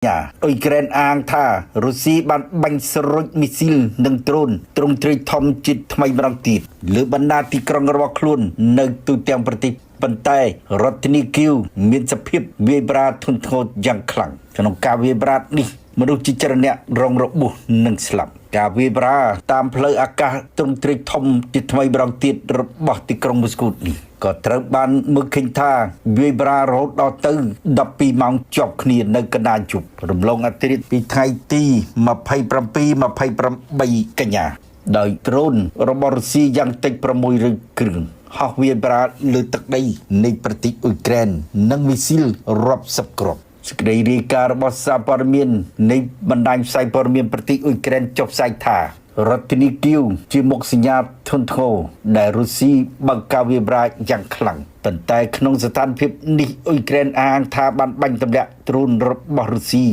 អ៊ុយក្រែនអាងថារុស្ស៊ីបានបាញ់សរុចមីស៊ីលនិងដ្រូនទ្រង់ទ្រាយធំជាតិថ្មីម្ដងទៀតលើបណ្ដាទីក្រុងរបស់ខ្លួននៅទូទាំងប្រទេសប៉ុន្តែរដ្ឋធានីគីវមានសភាពវាយប្រហារធ្ងន់ធ្ងរយ៉ាងខ្លាំងក្នុងការវាយប្រហារនេះមនុស្សជាច្រើនអ្នករងរបួសនិងស្លាប់ការវាយប្រហារតាមផ្លូវអាកាសទ្រង់ទ្រាយធំជាថ្មីម្ដងទៀតរបស់ទីក្រុងមូស្គូនេះក៏ត្រូវបានមើលឃើញថាវាយប្រហាររហូតដល់ទៅ12ម៉ោងជាប់គ្នានៅកណ្ដាលយប់រំលងអធិរាជពីថ្ងៃទី27-28 កញ្ញាដោយដ្រូនរបស់រុស្ស៊ីយ៉ាងតិច6ឬគ្រឿងហោះវាយប្រហារលើទឹកដីនៃប្រទេសអ៊ុយក្រែននិងមីស៊ីលរាប់សិបគ្រាប់សេចក្តីរាយការណ៍របស់សារព័ត៌មាននៃបណ្ដាញផ្សាយព័ត៌មានប្រទេសអ៊ុយក្រែនចុះផ្សាយថារដ្ឋធានីគីវជាមុខសញ្ញាធ្ងន់ធ្ងរដែលរុស្ស៊ីបើកការវាយប្រហារយ៉ាងខ្លាំងប៉ុន្តែក្នុងស្ថានភាពនេះអ៊ុយក្រែនអាងថាបានបាញ់ទម្លាក់ដ្រូនរបស់រុស្ស៊ី